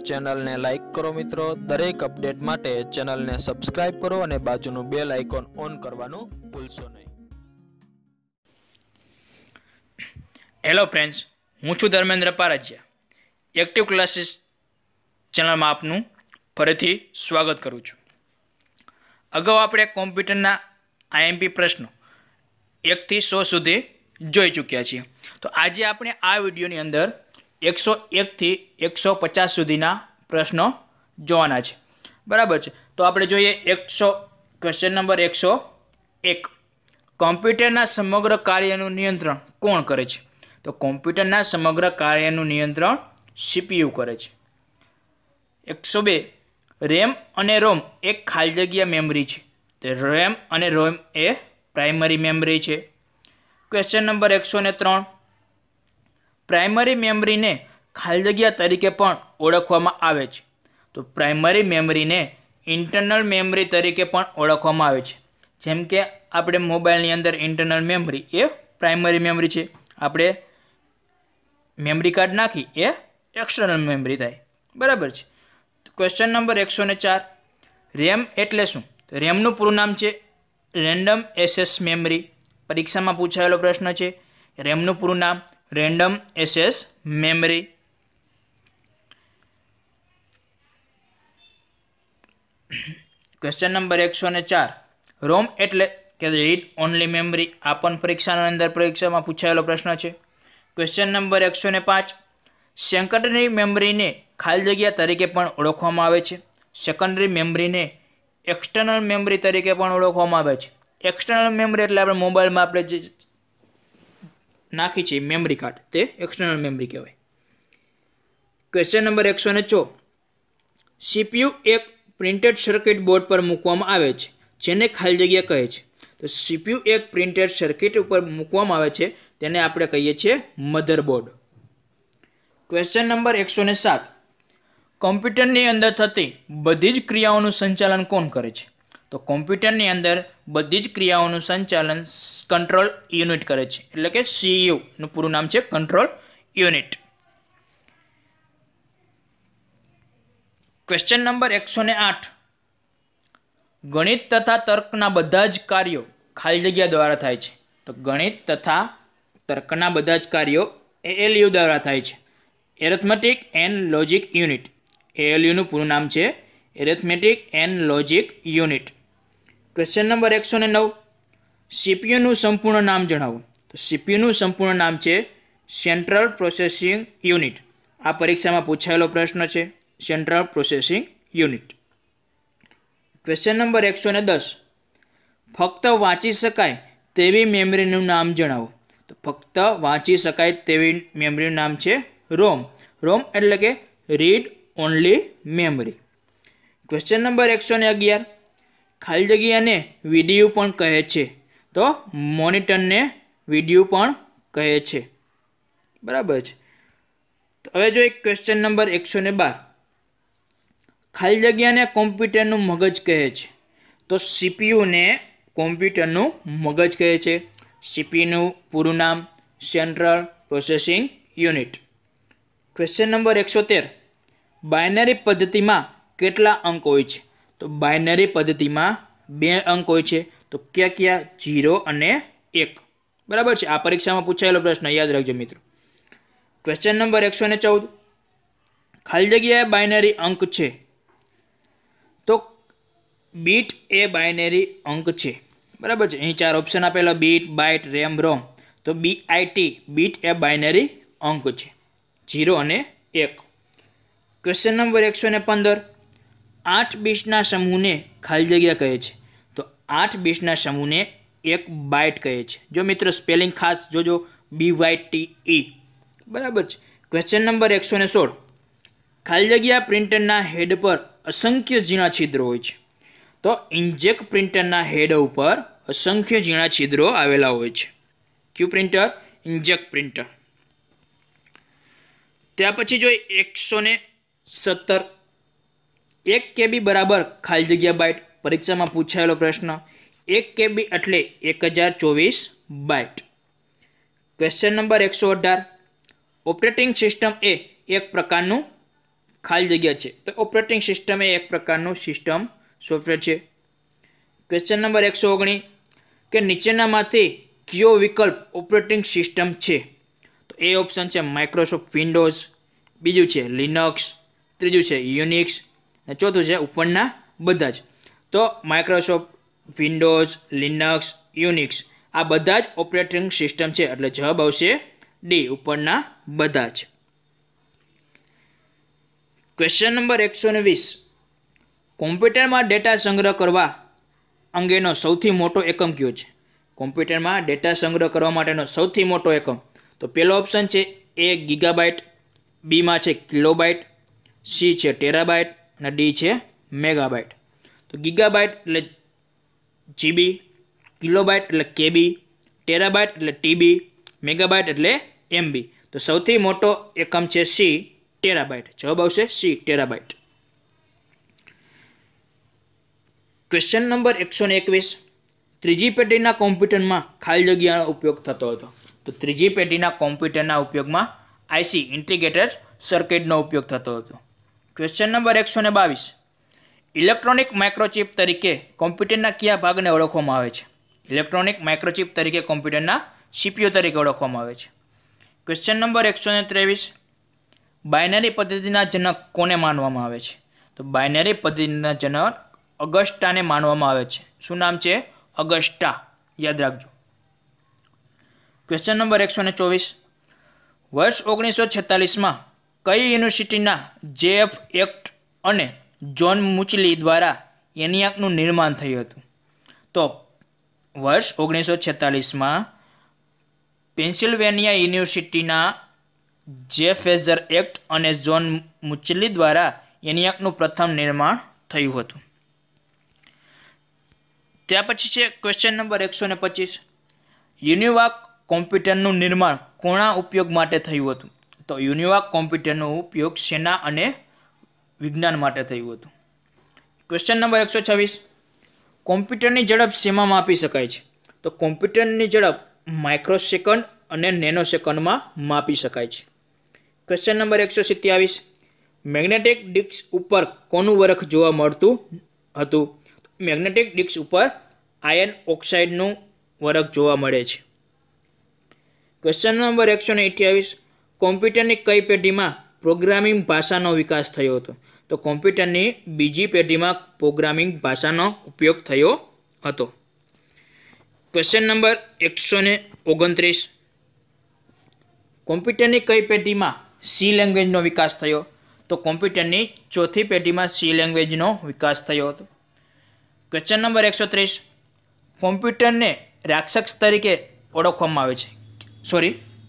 ચેનલને લાઈક કરો મિત્રો। દરેક અપડેટ માટે ચેનલને સબસ્ક્રાઇબ કરો અને બાજુનું બેલ આઇકોન ઓન કરવાનું ભૂલશો નહીં। હેલો ફ્રેન્ડ્સ, હું છું ધર્મેન્દ્ર પારજિયા। એક્ટિવ ક્લાસીસ ચેનલમાં આપનું ફરીથી સ્વાગત કરું છું। અગાઉ આપણે કોમ્પ્યુટરના આઈએમપી પ્રશ્નો 1 થી 100 સુધી જોઈ ચૂક્યા છીએ। તો આજે આપણે આ વિડીયોની અંદર 101 થી 150 સુધીના પ્રશ્નો જોવાના છે, બરાબર છે। તો આપણે જોઈએ ક્વેશ્ચન નંબર 101। કોમ્પ્યુટરના સમગ્ર કાર્યનું નિયંત્રણ કોણ કરે છે? તો કોમ્પ્યુટરના સમગ્ર કાર્યનું નિયંત્રણ સીપીયુ કરે છે। 102 રેમ અને રોમ એક ખાલી જગ્યા મેમરી છે। તો રેમ અને રોમ એ પ્રાઇમરી મેમરી છે। ક્વેશ્ચન નંબર 103 પ્રાઇમરી મેમરીને ખાલી જગ્યા તરીકે પણ ઓળખવામાં આવે છે। તો પ્રાઇમરી મેમરીને ઇન્ટરનલ મેમરી તરીકે પણ ઓળખવામાં આવે છે। જેમ કે આપણે મોબાઈલની અંદર ઇન્ટરનલ મેમરી એ પ્રાઇમરી મેમરી છે, આપણે મેમરી કાર્ડ નાખી એ એક્સટર્નલ મેમરી થાય, બરાબર છે। ક્વેશ્ચન નંબર 104 રેમ એટલે શું? તો રેમનું પૂરું નામ છે રેન્ડમ એક્સેસ મેમરી। પરીક્ષામાં પૂછાયેલો પ્રશ્ન છે, રેમનું પૂરું નામ random access memory. Question number 104 રોમ એટલે કે રીડ ઓનલી મેમરી। આ પણ પરીક્ષામાં પૂછાયેલો પ્રશ્ન છે। ક્વેશ્ચન નંબર 105 સેકન્ડરી મેમરીને ખાલી જગ્યા તરીકે પણ ઓળખવામાં આવે છે। સેકન્ડરી મેમરીને એક્સટર્નલ મેમરી તરીકે પણ ઓળખવામાં આવે છે। એક્સટર્નલ મેમરી એટલે આપણે મોબાઈલમાં આપણે જે નાખી છે મેમરી કાર્ડ, તે એક્સટર્નલ મેમરી કહેવાય। ક્વેશ્ચન નંબર 104 સીપીયુ એક પ્રિન્ટેડ સર્કિટ બોર્ડ પર મૂકવામાં આવે છે, જેને ખાલી જગ્યા કહે છે। તો સીપીયુ એક પ્રિન્ટેડ સર્કિટ ઉપર મૂકવામાં આવે છે, તેને આપણે કહીએ છીએ મધરબોર્ડ। ક્વેશ્ચન નંબર 107 કોમ્પ્યુટરની અંદર થતી બધી જ ક્રિયાઓનું સંચાલન કોણ કરે છે? તો કોમ્પ્યુટરની અંદર બધી જ ક્રિયાઓનું સંચાલન કંટ્રોલ યુનિટ કરે છે, એટલે કે સીયુ નું પૂરું નામ છે કંટ્રોલ યુનિટ। ક્વેશ્ચન નંબર 108 ગણિત તથા તર્કના બધા જ કાર્યો ખાલી જગ્યા દ્વારા થાય છે। તો ગણિત તથા તર્કના બધા જ કાર્યો એએલયુ દ્વારા થાય છે, arithmetic and logic unit. ALU નું પૂરું નામ છે arithmetic and logic unit. Question number 109 સીપીયુનું સંપૂર્ણ નામ જણાવો। તો સીપીયુનું સંપૂર્ણ નામ છે સેન્ટ્રલ પ્રોસેસિંગ યુનિટ। આ પરીક્ષામાં પૂછાયેલો પ્રશ્ન છે, central processing unit. Question number 110 ફક્ત વાંચી શકાય તેવી મેમરીનું નામ જણાવો। તો ફક્ત વાંચી શકાય તેવી મેમરીનું નામ છે રોમ। રોમ એટલે કે read only memory. Question number 111 ખાલી જગ્યાને વિડીયો પણ કહે છે, તો મોનિટરને વિડીયો પણ કહે છે, બરાબર છે। તો હવે જો એક ક્વેશ્ચન નંબર 112 ખાલી જગ્યાને કોમ્પ્યુટરનું મગજ કહે છે, તો સીપીયુને કોમ્પ્યુટરનું મગજ કહે છે। સીપીયુનું પૂરું નામ central processing unit. Question number 113 binary પદ્ધતિમાં કેટલા અંક હોય છે? તો બાયનરી પદ્ધતિમાં 2 અંક હોય છે, તો કયા 0 અને 1, બરાબર છે। આ પરીક્ષામાં પૂછાયેલો પ્રશ્ન યાદ રાખજો મિત્રો। ક્વેશ્ચન નંબર 114 ખાલી જગ્યાએ બાયનરી અંક છે, તો બીટ એ બાયનરી અંક છે, બરાબર છે। અહીં 4 ઓપ્શન આપેલા બીટ, બાઇટ, રેમ, રોમ। તો બીઆઈટી બીટ એ બાયનરી અંક છે, 0 અને 1। ક્વેશ્ચન નંબર 115 8 બીટ્સના સમૂહને ખાલી જગ્યા કહે છે, તો 8 બીટ્સના સમૂહને 1 બાઇટ કહે છે। જો મિત્રો સ્પેલિંગ ખાસ જોજો, BYTE, બરાબર છે। ક્વેશ્ચન નંબર 116 ખાલી જગ્યા પ્રિન્ટરના હેડ પર અસંખ્ય ઝીણા છિદ્રો હોય છે, તો ઇન્કજેટ પ્રિન્ટરના હેડ ઉપર અસંખ્ય ઝીણા છિદ્રો આવેલા હોય છે। ક્યુ પ્રિન્ટર? Inkjet printer. ત્યાર પછી જો 117 1 KB બરાબર ખાલી જગ્યા બાઇટ। પરીક્ષામાં પૂછાયેલો પ્રશ્ન, 1 KB એટલે 1024 byte. Question number 118 operating system એ એક પ્રકારનું ખાલી જગ્યા છે. તો ઓપરેટિંગ સિસ્ટમ એ એક પ્રકારનું સિસ્ટમ સોફ્ટવેર છે. ક્વેશ્ચન નંબર 119 કે નીચેનામાંથી કયો વિકલ્પ ઓપરેટિંગ સિસ્ટમ છે? તો એ ઓપ્શન છે માઇક્રોસોફ્ટ વિન્ડોઝ, બીજું છે લિનક્સ, ત્રીજું છે યુનિક્સ અને ચોથું છે ઉપરના બધા જ. તો માઇક્રોસોફ્ટ વિન્ડોઝ, લિનક્સ, યુનિક્સ આ બધા જ ઓપરેટિંગ સિસ્ટમ છે, એટલે જવાબ આવશે ડી, ઉપરના બધા જ. ક્વેશ્ચન નંબર 120 કોમ્પ્યુટરમાં ડેટા સંગ્રહ કરવા અંગેનો સૌથી મોટો એકમ કયો છે? કોમ્પ્યુટરમાં ડેટા સંગ્રહ કરવા માટેનો સૌથી મોટો એકમ, તો પહેલો ઓપ્શન છે એ ગીગાબાઇટ, બીમાં છે કિલોબાઇટ, સી છે ટેરાબાઇટ અને ડી છે મેગાબાઇટ. તો ગીગાબાઇટ એટલે જીબી, કિલોબાઇટ એટલે કેબી, ટેરાબાઇટ એટલે ટીબી, મેગાબાઇટ એટલે એમબી. તો સૌથી મોટો એકમ છે સી ટેરાબાઇટ. જવાબ આવશે સી ટેરાબાઇટ. ક્વેશ્ચન નંબર 121 ત્રીજી પેઢીના કોમ્પ્યુટરમાં ખાલી જગ્યાનો ઉપયોગ થતો હતો. તો ત્રીજી પેઢીના કોમ્પ્યુટરના ઉપયોગમાં આઈસી ઇન્ટિગ્રેટેડ સર્કિટનો ઉપયોગ થતો હતો. ક્વેશ્ચન નંબર 122 ઇલેક્ટ્રોનિક માઇક્રોચિપ તરીકે કોમ્પ્યુટરના કયા ભાગને ઓળખવામાં આવે છે? ઇલેક્ટ્રોનિક માઇક્રોચિપ તરીકે કોમ્પ્યુટરના સીપીયુ તરીકે ઓળખવામાં આવે છે. ક્વેશ્ચન નંબર 123 બાયનરી પદ્ધતિના જનક કોને માનવામાં આવે છે? તો બાયનરી પદ્ધતિના જનક અગસ્ટાને માનવામાં આવે છે. શું નામ છે? અગસ્ટા, યાદ રાખજો. ક્વેશ્ચન નંબર 124 વર્ષ 1946માં કઈ યુનિવર્સિટીના જેએફ એક્ટ અને જ્હોન મુચલી દ્વારા એનિયાકનું નિર્માણ થયું હતું? તો વર્ષ 1946માં પેન્સિલ્વેનિયા યુનિવર્સિટીના જેફેઝર એક્ટ અને જ્હોન મુચલી દ્વારા એનિયાકનું પ્રથમ નિર્માણ થયું હતું. ત્યાર પછી છે ક્વેશ્ચન નંબર 125 યુનિવાક કોમ્પ્યુટરનું નિર્માણ કોના ઉપયોગ માટે થયું હતું? તો યુનિવાક કોમ્પ્યુટરનો ઉપયોગ સેના અને વિજ્ઞાન માટે થયું હતું. ક્વેશ્ચન નંબર 126 કોમ્પ્યુટરની ઝડપ શેમાં માપી શકાય છે? તો કોમ્પ્યુટરની ઝડપ માઇક્રોસેકન્ડ અને નેનો સેકન્ડમાં માપી શકાય છે. ક્વેશ્ચન નંબર 127 મેગ્નેટિક ડિસ્ક ઉપર કોનું વરખ જોવા મળતું હતું? મેગ્નેટિક ડિસ્ક ઉપર આયર્ન ઓક્સાઇડનું વરખ જોવા મળે છે. ક્વેશ્ચન નંબર 128 કોમ્પ્યુટરની કઈ પેઢીમાં પ્રોગ્રામિંગ ભાષાનો વિકાસ થયો હતો? તો કોમ્પ્યુટરની બીજી પેઢીમાં પ્રોગ્રામિંગ ભાષાનો ઉપયોગ થયો હતો. ક્વેશ્ચન નંબર 129 કોમ્પ્યુટરની કઈ પેઢીમાં સી લેંગ્વેજનો વિકાસ થયો? તો કોમ્પ્યુટરની ચોથી પેઢીમાં સી લેંગ્વેજનો વિકાસ થયો હતો. ક્વેશ્ચન નંબર 130 કોમ્પ્યુટરને રાક્ષસ તરીકે ઓળખવામાં આવે છે.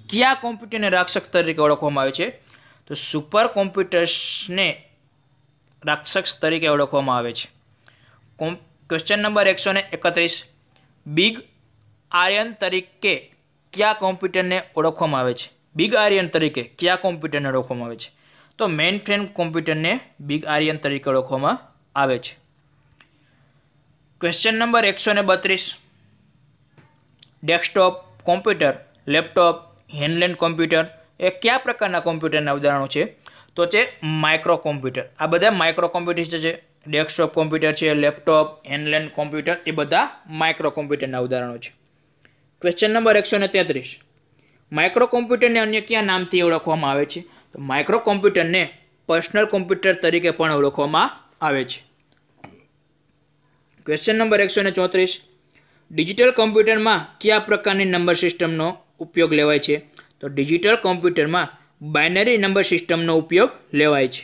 કયા કોમ્પ્યુટરને રાક્ષસ તરીકે ઓળખવામાં આવે છે? તો સુપર કોમ્પ્યુટર્સને રાક્ષસ તરીકે ઓળખવામાં આવે છે. ક્વેશ્ચન નંબર 131 બિગ આર્યન તરીકે કયા કોમ્પ્યુટરને ઓળખવામાં આવે છે? બિગ આર્યન તરીકે કયા કોમ્પ્યુટરને ઓળખવામાં આવે છે? તો મેઇન ફ્રેમ કોમ્પ્યુટરને બિગ આર્યન તરીકે ઓળખવામાં આવે છે. Question number 132 desktop computer, laptop, handheld computer એ કયા પ્રકારના કોમ્પ્યુટરના ઉદાહરણો છે? તો છે માઇક્રો કોમ્પ્યુટર. આ બધા માઇક્રો કોમ્પ્યુટર છે. ડેસ્કટોપ કોમ્પ્યુટર છે, લેપટોપ, હેન્ડલેન્ડ કોમ્પ્યુટર એ બધા માઇક્રો કોમ્પ્યુટરના ઉદાહરણો છે. ક્વેશ્ચન નંબર 133 માઇક્રો કોમ્પ્યુટરને અન્ય કયા નામથી ઓળખવામાં આવે છે? તો માઇક્રો કોમ્પ્યુટરને પર્સનલ કોમ્પ્યુટર તરીકે પણ ઓળખવામાં આવે છે. ક્વેશ્ચન નંબર 134 ડિજિટલ કોમ્પ્યુટરમાં કયા પ્રકારની નંબર સિસ્ટમનો ઉપયોગ લેવાય છે? તો ડિજિટલ કોમ્પ્યુટરમાં બાઇનરી નંબર સિસ્ટમનો ઉપયોગ લેવાય છે.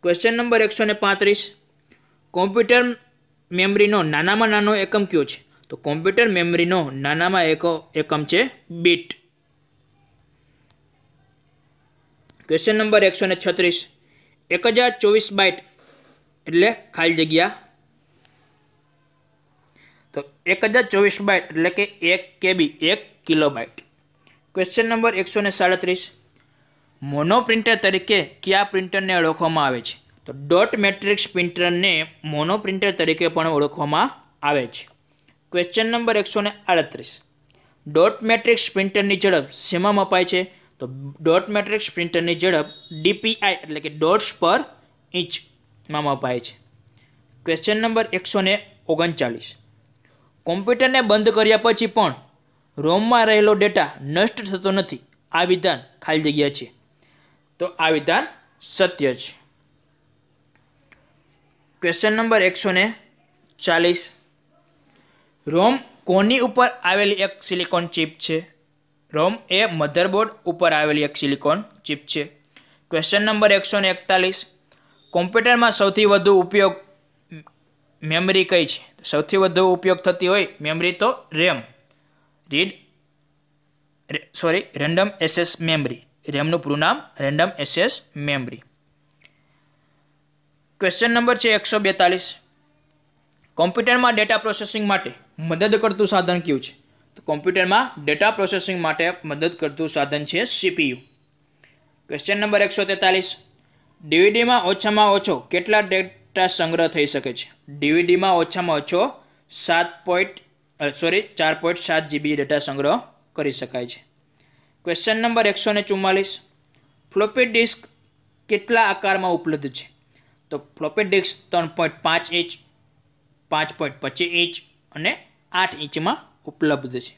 ક્વેશ્ચન નંબર 135 કોમ્પ્યુટર મેમરીનો નાનામાં નાનો એકમ કયો છે? તો કોમ્પ્યુટર મેમરીનો નાનામાં એકમ છે બીટ. ક્વેશ્ચન નંબર 136 1024 બાઇટ એટલે ખાલી જગ્યા. તો 1024 બાઇટ એટલે કે 1 KB 1 kilobyte. Question number 137 mono printer તરીકે કયા પ્રિન્ટરને ઓળખવામાં આવે છે? તો ડોટ મેટ્રિક્સ પ્રિન્ટરને મોનો પ્રિન્ટર તરીકે પણ ઓળખવામાં આવે છે. ક્વેશ્ચન નંબર 138 ડોટ મેટ્રિક્સ પ્રિન્ટરની ઝડપ શેમાં મપાય છે? તો ડોટ મેટ્રિક્સ પ્રિન્ટરની ઝડપ DPI એટલે કે ડોટ્સ પર ઇંચમાં મપાય છે. Question number 139. કોમ્પ્યુટરને બંધ કર્યા પછી પણ રોમમાં રહેલો ડેટા નષ્ટ થતો નથી. આ વિધાન ખાલી જગ્યા છે. તો આ વિધાન સત્ય છે. Question number 140. રોમ કોની ઉપર આવેલી એક સિલિકોન ચિપ છે? રોમ એ મધરબોર્ડ ઉપર આવેલી એક સિલિકોન ચિપ છે. Question number 141. કોમ્પ્યુટરમાં સૌથી વધુ ઉપયોગ મેમરી કઈ છે? સૌથી વધુ ઉપયોગ થતી હોય મેમરી તો રેમ, રેન્ડમ એક્સેસ મેમરી. રેમનું પૂરું નામ random access memory. Question number છે 142. કોમ્પ્યુટરમાં ડેટા પ્રોસેસિંગ માટે મદદ કરતું સાધન કયું છે? તો કોમ્પ્યુટરમાં ડેટા પ્રોસેસિંગ માટે મદદ કરતું સાધન છે CPU. Question number 143. ડીવીડીમાં ઓછામાં ઓછો કેટલા ડેટા સંગ્રહ થઈ શકે છે? ડીવીડીમાં ઓછામાં ઓછો 4.7 GB ડેટા સંગ્રહ કરી શકાય છે. Question number 144. ફ્લોપી ડિસ્ક કેટલા આકારમાં ઉપલબ્ધ છે? તો ફ્લોપી ડિસ્ક 3.5 ઇંચ, 5.25 ઇંચ અને 8 ઇંચમાં ઉપલબ્ધ છે.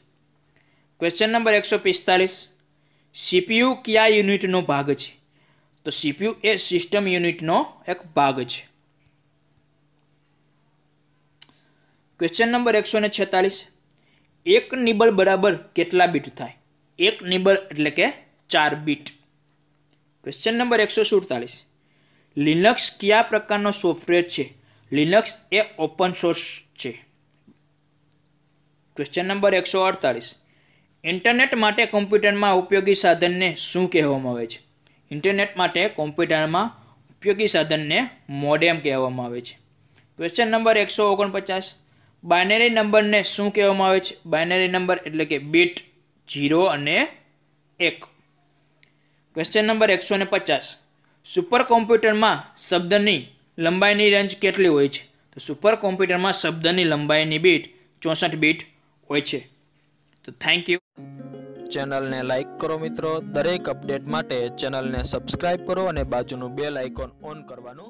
Question number 145. CPU કયા યુનિટનો ભાગ છે? તો CPU એ સિસ્ટમ યુનિટનો એક ભાગ છે. Question number 146. એક નિબલ બરાબર કેટલા બીટ થાય? એક નિબલ એટલે કે 4 બીટ. Question number 147. લિનક્સ કયા પ્રકારનો સોફ્ટવેર છે? લિનક્સ એ ઓપન સોર્સ છે. Question number 148. ઇન્ટરનેટ માટે કોમ્પ્યુટરમાં ઉપયોગી સાધનને શું કહેવામાં આવે છે? ઇન્ટરનેટ માટે કોમ્પ્યુટરમાં ઉપયોગી સાધનને મોડેમ કહેવામાં આવે છે. Question number 149. બાઇનરી નંબરને શું કહેવામાં આવે છે? બાઇનરી નંબર એટલે કે બીટ 0 અને 1. Question number 150. સુપર કોમ્પ્યુટરમાં શબ્દની લંબાઈની રેન્જ કેટલી હોય છે? તો સુપર કોમ્પ્યુટરમાં શબ્દની લંબાઈની બીટ 64 બીટ હોય છે. તો થેન્ક યુ. ચેનલને લાઈક કરો મિત્રો. દરેક અપડેટ માટે ચેનલને સબસ્ક્રાઇબ કરો અને બાજુનું બેલ આઇકોન ઓન કરવાનું